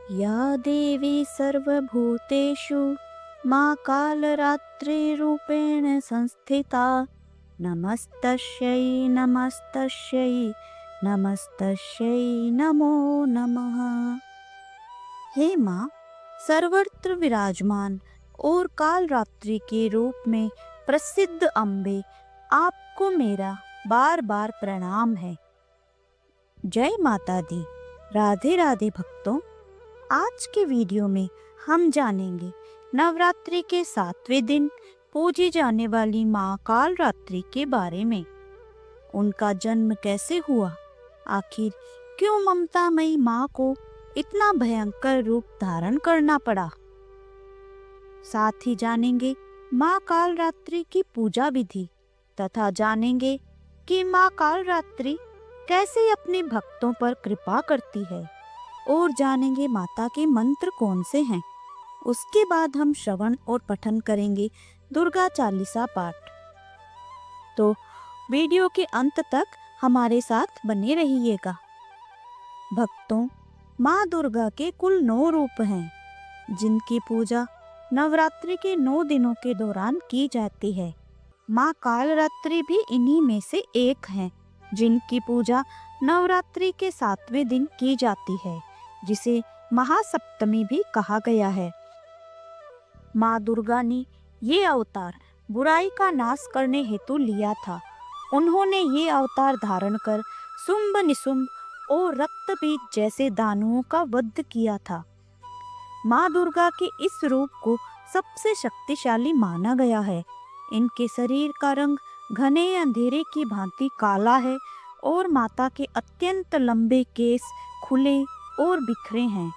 या देवी सर्वभूतेषु मा कालरात्रिरूपेण संस्थिता नमस्तस्यै नमस्तस्यै नमस्तस्यै नमो नमः। हे माँ, सर्वत्र विराजमान और कालरात्रि के रूप में प्रसिद्ध अम्बे, आपको मेरा बार बार प्रणाम है। जय माता दी। राधे राधे भक्तों। आज के वीडियो में हम जानेंगे नवरात्रि के 7वें दिन पूजी जाने वाली माँ कालरात्रि के बारे में। उनका जन्म कैसे हुआ, आखिर क्यों ममतामयी माँ को इतना भयंकर रूप धारण करना पड़ा। साथ ही जानेंगे माँ कालरात्रि की पूजा विधि तथा जानेंगे कि माँ कालरात्रि कैसे अपने भक्तों पर कृपा करती है और जानेंगे माता के मंत्र कौन से हैं। उसके बाद हम श्रवण और पठन करेंगे दुर्गा चालीसा पाठ। तो वीडियो के अंत तक हमारे साथ बने रहिएगा। भक्तों, माँ दुर्गा के कुल 9 रूप हैं, जिनकी पूजा नवरात्रि के 9 दिनों के दौरान की जाती है। माँ कालरात्रि भी इन्हीं में से एक हैं, जिनकी पूजा नवरात्रि के 7वें दिन की जाती है, जिसे महासप्तमी भी कहा गया है। माँ दुर्गा ने ये अवतार बुराई का नाश करने हेतु लिया था। उन्होंने ये अवतार धारण कर शुंभ निशुंभ और रक्तपीत जैसे दानवों का वध किया था। माँ दुर्गा के इस रूप को सबसे शक्तिशाली माना गया है। इनके शरीर का रंग घने अंधेरे की भांति काला है और माता के अत्यंत लंबे केस खुले और बिखरे हैं।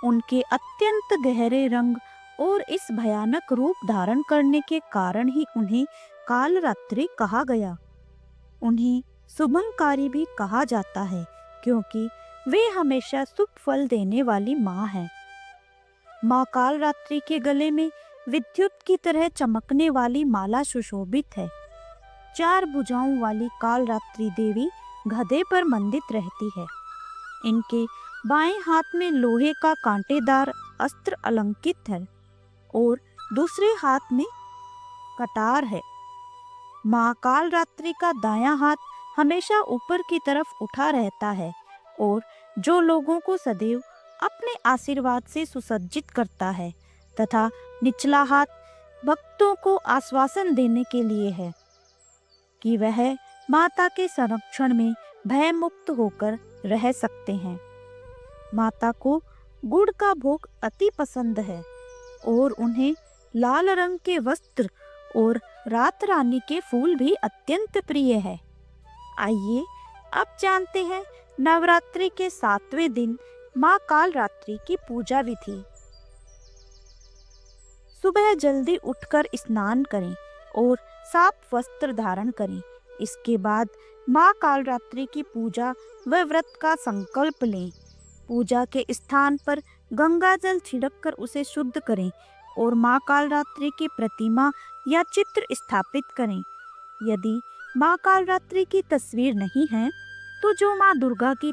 उनके अत्यंत गहरे रंग और इस भयानक रूप धारण करने के कारण ही उन्हें कालरात्रि कहा गया। उन्हें शुभंकारी भी कहा जाता है, क्योंकि वे हमेशा शुभ फल देने वाली माँ हैं। माँ कालरात्रि के गले में विद्युत की तरह चमकने वाली माला सुशोभित है। 4 भुजाओं वाली कालरात्रि देवी गधे पर मंडित रहती है। इनके बाएं हाथ में लोहे का कांटेदार अस्त्र अलंकित है और दूसरे हाथ में कटार है। माँ कालरात्रि का दायां हाथ हमेशा ऊपर की तरफ उठा रहता है और जो लोगों को सदैव अपने आशीर्वाद से सुसज्जित करता है, तथा निचला हाथ भक्तों को आश्वासन देने के लिए है कि वह माता के संरक्षण में भय मुक्त होकर रह सकते हैं। माता को गुड़ का भोग अति पसंद है और उन्हें लाल रंग के वस्त्र और रात रानी के फूल भी अत्यंत प्रिय है। आइए अब जानते हैं नवरात्रि के 7वें दिन माँ कालरात्रि की पूजा विधि। सुबह जल्दी उठकर स्नान करें और साफ वस्त्र धारण करें। इसके बाद माँ कालरात्रि की पूजा व व्रत का संकल्प लें। पूजा के स्थान पर गंगा जल छिड़ककर उसे शुद्ध करें और माँ कालरात्रि की प्रतिमा या चित्र स्थापित करें। यदि माँ कालरात्रि की तस्वीर नहीं है, तो जो माँ दुर्गा की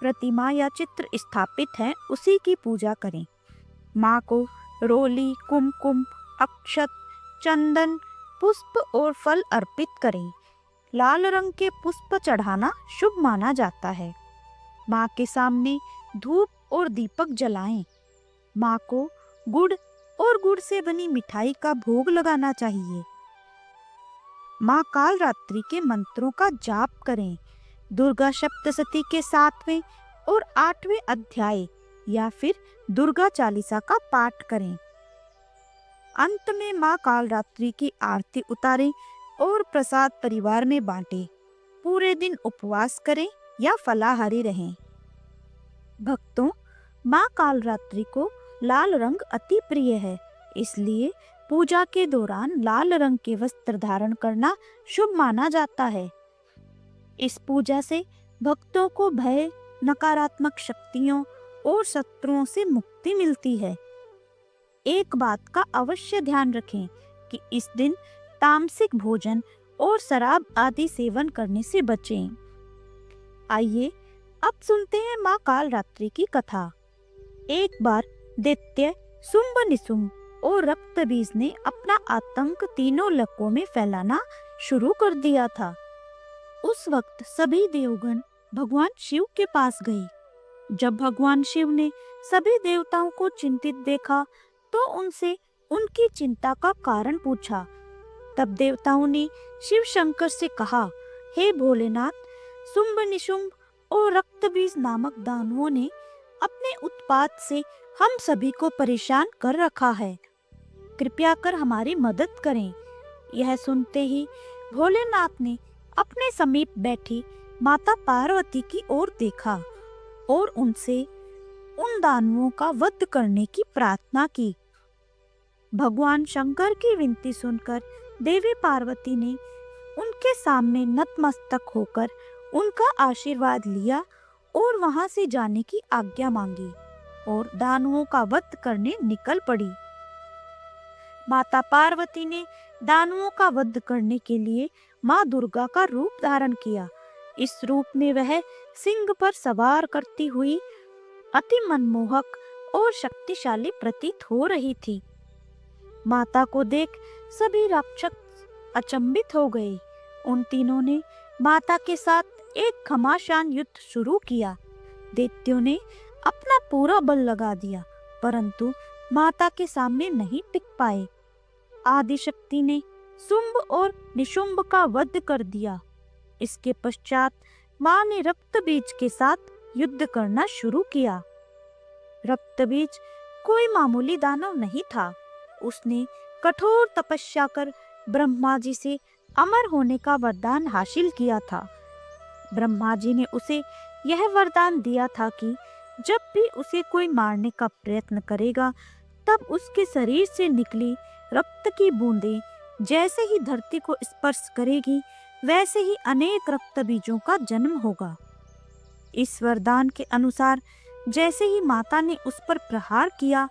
प्रतिमा या चित्र स्थापित है उसी की पूजा करें। माँ को रोली, कुमकुम, अक्षत, चंदन, पुष्प और फल अर्पित करें। लाल रंग के पुष्प चढ़ाना शुभ माना जाता है। माँ के सामने धूप और दीपक जलाएं। माँ को गुड़ और गुड़ से बनी मिठाई का भोग लगाना चाहिए। माँ कालरात्रि के मंत्रों का जाप करें। दुर्गा सप्तशती के 7वें और 8वें अध्याय या फिर दुर्गा चालीसा का पाठ करें। अंत में माँ कालरात्रि की आरती उतारें और प्रसाद परिवार में बांटें। पूरे दिन उपवास करें या फलाहारी रहें। भक्तों, माँ कालरात्रि को लाल रंग अति प्रिय है, इसलिए पूजा के दौरान लाल रंग के वस्त्र धारण करना शुभ माना जाता है। इस पूजा से भक्तों को भय, नकारात्मक शक्तियों और शत्रुओं से मुक्ति मिलती है। एक बात का अवश्य ध्यान रखें कि इस दिन तामसिक भोजन और शराब आदि सेवन करने से बचें। आइए अब सुनते हैं माँ कालरात्रि की कथा। एक बार दैत्य शुंभ निशुंभ और रक्तबीज ने अपना आतंक तीनों लोकों में फैलाना शुरू कर दिया था। उस वक्त सभी देवगण भगवान शिव के पास गए। जब भगवान शिव ने सभी देवताओं को चिंतित देखा तो उनसे उनकी चिंता का कारण पूछा। तब देवताओं ने शिव शंकर से कहा, हे भोलेनाथ, शुंभ निशुंभ और रक्तबीज नामक दानवों ने अपने उत्पात से हम सभी को परेशान कर रखा है। कृपया कर हमारी मदद करें। यह सुनते ही भोलेनाथ ने अपने समीप बैठी माता पार्वती की ओर देखा और उनसे उन दानवों का वध करने की प्रार्थना की। भगवान शंकर की विनती सुनकर देवी पार्वती ने उनके सामने नतमस्तक होकर उनका आशीर्वाद लिया और वहां से जाने की आज्ञा मांगी और दानवों का वध करने निकल पड़ी। माता पार्वती ने दानवों का वध करने के लिए माँ दुर्गा का रूप धारण किया। इस रूप में वह सिंह पर सवार करती हुई अति मनमोहक और शक्तिशाली प्रतीत हो रही थी। माता को देख सभी राक्षस अचंभित हो गए। उन तीनों ने माता के साथ एक घमासान युद्ध शुरू किया। दैत्यों ने अपना पूरा बल लगा दिया, परंतु माता के सामने नहीं टिक पाए। आदिशक्ति ने शुंभ और निशुंभ का वध कर दिया। इसके पश्चात माँ ने रक्तबीज के साथ युद्ध करना शुरू किया। रक्तबीज कोई मामूली दानव नहीं था। उसने कठोर तपस्या कर ब्रह्मा जी से अमर होने का वरदान हासिल किया था। ब्रह्मा जी ने उसे यह वरदान दिया था कि जब भी उसे कोई मारने का प्रयत्न करेगा, तब उसके शरीर से निकली रक्त की बूंदें जैसे ही धरती को स्पर्श करेगी, वैसे ही अनेक रक्त बीजों का जन्म होगा। इस वरदान के अनुसार जैसे ही माता ने उस पर प्रहार किया,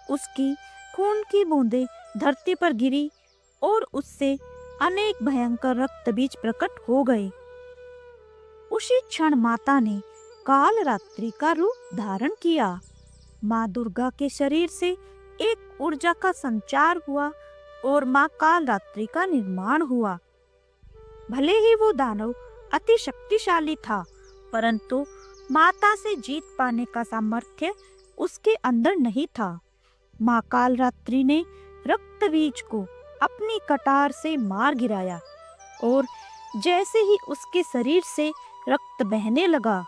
उसकी खून की बूंदें धरती पर गिरी और उससे अनेक भयंकर रक्त बीज प्रकट हो गए। उसी क्षण माता ने काल रात्रि का रूप धारण किया। माँ दुर्गा के शरीर से एक ऊर्जा का संचार हुआ और माँ काल रात्रि का निर्माण हुआ। भले ही वो दानव अति शक्तिशाली था, परंतु माता से जीत पाने का सामर्थ्य उसके अंदर नहीं था। माँ काल रात्रि ने रक्तबीज को अपनी कटार से मार गिराया और जैसे ही उसके शरीर से रक्त बहने लगा,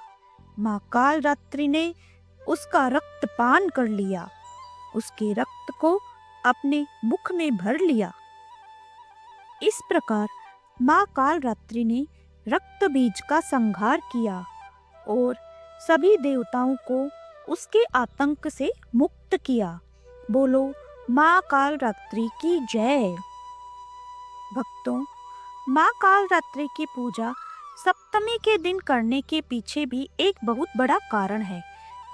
माँ काल रात्रि ने उसका रक्त पान कर लिया, उसके रक्त को अपने मुख में भर लिया। इस प्रकार माँ काल रात्रि ने रक्त बीज का संहार किया और सभी देवताओं को उसके आतंक से मुक्त किया। बोलो माँ काल रात्रि की जय। भक्तों, माँ काल रात्रि की पूजा सप्तमी के दिन करने के पीछे भी एक बहुत बड़ा कारण है।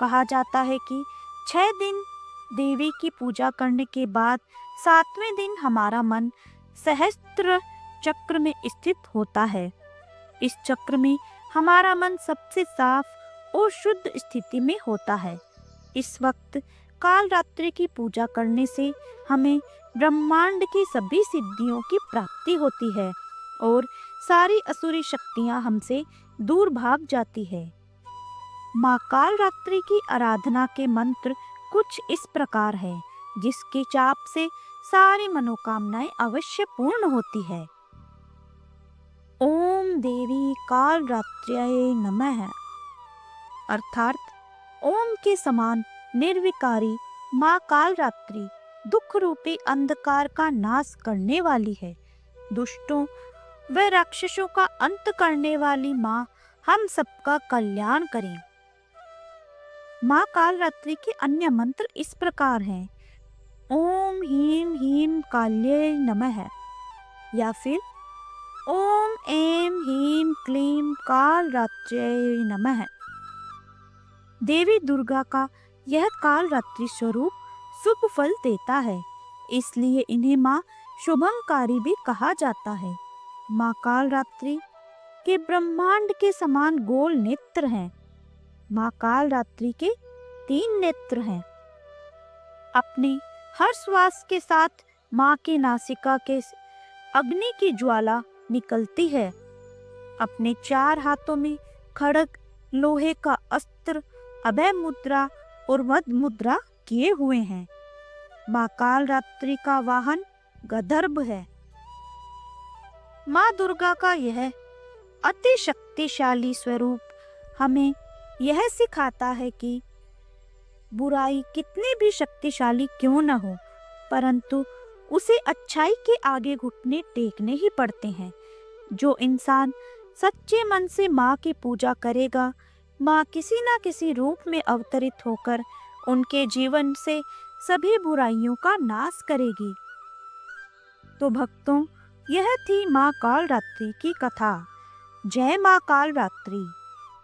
कहा जाता है कि 6 दिन देवी की पूजा करने के बाद 7वें दिन हमारा मन सहस्त्र चक्र में स्थित होता है। इस चक्र में हमारा मन सबसे साफ और शुद्ध स्थिति में होता है। इस वक्त काल रात्रि की पूजा करने से हमें ब्रह्मांड की सभी सिद्धियों की प्राप्ति होती है और सारी असुरी शक्तियां हमसे दूर भाग जाती है। माँ काल रात्रि की आराधना के मंत्र कुछ इस प्रकार है, जिसके जाप से सारी मनोकामनाएं अवश्य पूर्ण होती है। ओम देवी काल रात्र्यै नमः, अर्थात ओम के समान निर्विकारी माँ काल रात्रि दुख रूपी अंधकार का नाश करने वाली है। दुष्टों व राक्षसों का अंत करने वाली माँ हम सबका कल्याण करें। माँ काल रात्रि के अन्य मंत्र इस प्रकार हैं। ओम ह्रीं ह्रीं काल्यै नमः, या फिर ओम ऐं ह्रीं क्लीं काल रात्र्यै नमः। देवी दुर्गा का यह काल रात्रि स्वरूप शुभ फल देता है, इसलिए इन्हें माँ शुभंकारी भी कहा जाता है। माँ काल रात्रि के ब्रह्मांड के समान गोल नेत्र हैं। माँ काल रात्रि के 3 नेत्र हैं। अपने हर श्वास के साथ माँ की नासिका के अग्नि की ज्वाला निकलती है। अपने 4 हाथों में खड़ग, लोहे का अस्त्र, अभय मुद्रा और वध मुद्रा किए हुए हैं। माँ कालरात्रि का वाहन गदर्भ है। माँ दुर्गा का यह अति शक्तिशाली स्वरूप हमें यह सिखाता है कि बुराई कितनी भी शक्तिशाली क्यों न हो, परंतु उसे अच्छाई के आगे घुटने टेकने ही पड़ते हैं। जो इंसान सच्चे मन से माँ की पूजा करेगा, माँ किसी न किसी रूप में अवतरित होकर उनके जीवन से सभी बुराइयों का नाश करेगी। तो भक्तों, यह थी माँ कालरात्रि की कथा। जय माँ कालरात्रि,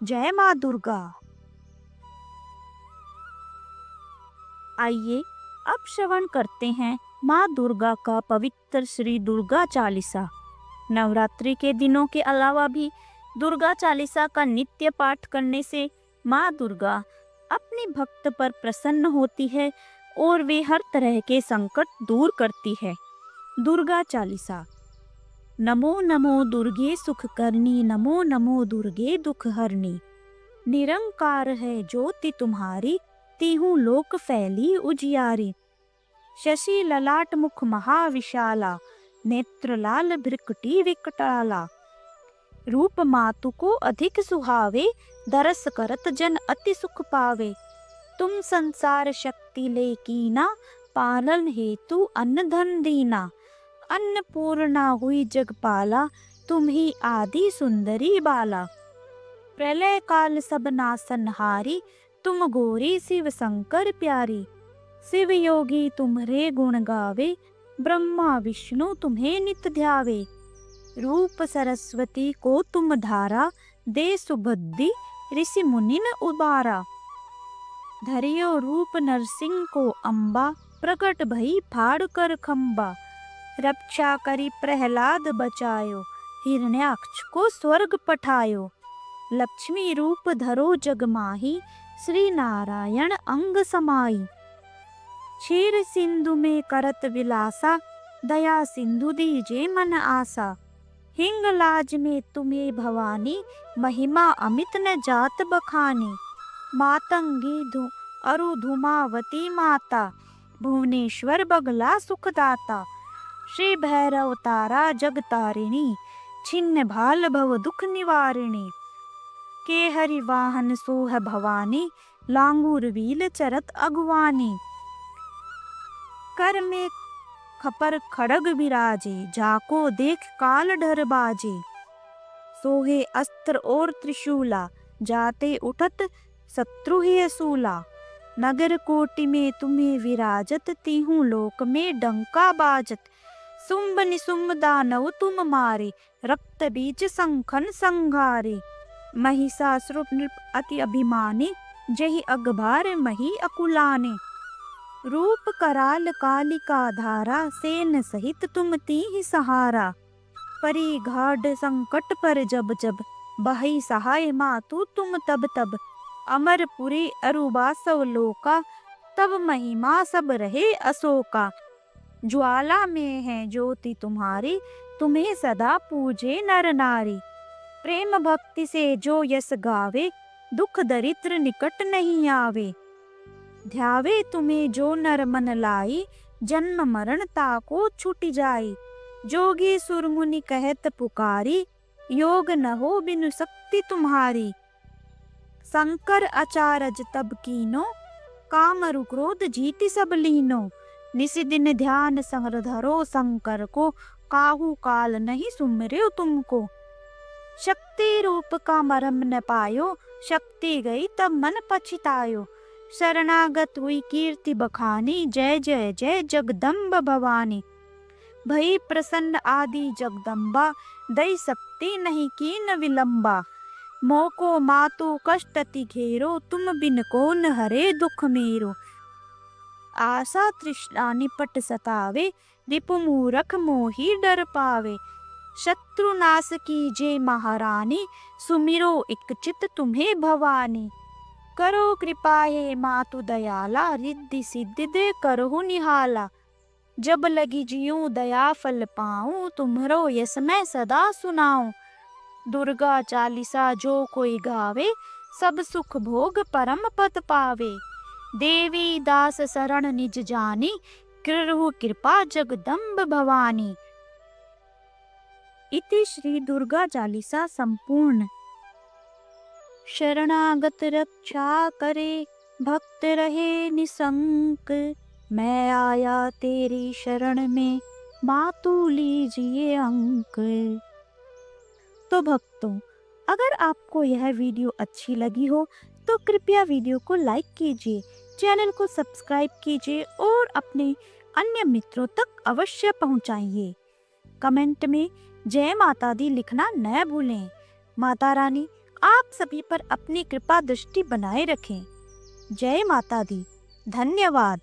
जय माँ दुर्गा। आइए अब श्रवण करते हैं माँ दुर्गा का पवित्र श्री दुर्गा चालीसा। नवरात्रि के दिनों के अलावा भी दुर्गा चालीसा का नित्य पाठ करने से माँ दुर्गा अपनी भक्त पर प्रसन्न होती है और वे हर तरह के संकट दूर करती है। दुर्गा चालीसा। नमो नमो दुर्गे सुख करनी, नमो नमो दुर्गे दुख हरनी। निरंकार है ज्योति तुम्हारी, तीहू लोक फैली उजियारी। शशि ललाट मुख महाविशाला, नेत्र लाल भ्रिकुटी विकटाला। रूप मातु को अधिक सुहावे, दरस करत जन अति सुख पावे। तुम संसार शक्ति ले कीना, पालन हेतु अन्न धन दीना। अन्नपूर्णा हुई जगपाला, तुम ही आदि सुंदरी बाला। प्रलय काल सब नासनहारी, तुम गौरी शिव शंकर प्यारी। शिव योगी तुम्हारे गुण गावे, ब्रह्मा विष्णु तुम्हें नित ध्यावे। रूप सरस्वती को तुम धारा, दे सुबुद्धि ऋषि मुनिन उबारा। धरियो रूप नरसिंह को अम्बा, प्रकट भई फाड़ कर खम्बा। रक्षा करी प्रहलाद बचायो, हिरण्याक्ष को स्वर्ग पठायो। लक्ष्मी रूप धरो जग माही, श्री नारायण अंग समाई। क्षीर सिंधु में करत विलासा, दया सिंधु दीजे मन आसा। हिंग लाज में तुम्हें भवानी, महिमा अमित न जात बखानी। मातंगी अरु धुमावती माता, भुवनेश्वर बगला सुखदाता। श्री भैरव तारा जगतारिणी, छिन्न भाल भव दुख निवारिणी। के हरि वाहन सोह भवानी, लांगूर वील चरत अगवानी। कर में खपर खड़ग विराजे, जाको देख काल डर बाजे। सोहे अस्त्र और त्रिशूला, जाते उठत शत्रु ही असूला। नगर कोटि में तुम्हें विराजत, तीहू लोक में डंका बाजत। सुम्ब निसुम्ब दानव तुम मारे, रक्त बीज संखन संघारे। महिषासुर नृप अति अभिमानी, जहि अगभार मही अकुलाने। रूप कराल कालिका धारा, सेन सहित तुम तीहि सहारा। परी घाट संकट पर जब जब, बहई सहाय मातु तुम तब तब। अमरपुरी अरुबासव लोका, तब महिमा सब रहे अशोका। ज्वाला में है ज्योति तुम्हारी, तुम्हें सदा पूजे नर नारी। प्रेम भक्ति से जो यस गावे, दुख दरिद्र निकट नहीं आवे। ध्यावे तुम्हें जो नर मन लाई, जन्म मरण ताको छूट जाई। जोगी सुरमुनि कहत पुकारी, योग न हो बिनु शक्ति तुम्हारी। शंकर अचारज तब कीनो, कामरु क्रोध जीति सब लीनो। निसि दिन ध्यान संग धरो शंकर को, काहू काल नहीं सुमर्यो तुमको। शक्ति रूप का मरम न पायो, शक्ति गई तब मन पछतायो। शरणागत हुई कीर्ति बखानी, जय जय जय जगदम्ब भवानी। भई प्रसन्न आदि जगदम्बा, दई शक्ति नहीं कीन विलंबा। मोको मातु कष्ट अति घेरो, तुम बिन को न हरे दुख मेरो। आशा तृष्णा निपट सतावे, रिपु मूरख मोही डर पावे। शत्रु नाश कीजे महारानी, सुमिरो इक चित तुम्हें भवानी। करो कृपा हे मातु दयाला, रिद्धि सिद्धि दे करहु निहाला। जब लगी जियूं दया फल पाऊं, तुम्हरो यस मैं सदा सुनाऊं। दुर्गा चालीसा जो कोई गावे, सब सुख भोग परम पद पावे। देवी दास शरण निज जानी, कृरहु कृपा जगदम्ब भवानी। इति श्री दुर्गा चालीसा संपूर्ण। शरणागत रक्षा करे, भक्त रहे निसंक। मैं आया तेरी शरण में, मातु लीजिए अंक। तो भक्तों, अगर आपको यह वीडियो अच्छी लगी हो तो कृपया वीडियो को लाइक कीजिए, चैनल को सब्सक्राइब कीजिए और अपने अन्य मित्रों तक अवश्य पहुंचाइए। कमेंट में जय माता दी लिखना न भूलें। माता रानी आप सभी पर अपनी कृपा दृष्टि बनाए रखें। जय माता दी। धन्यवाद।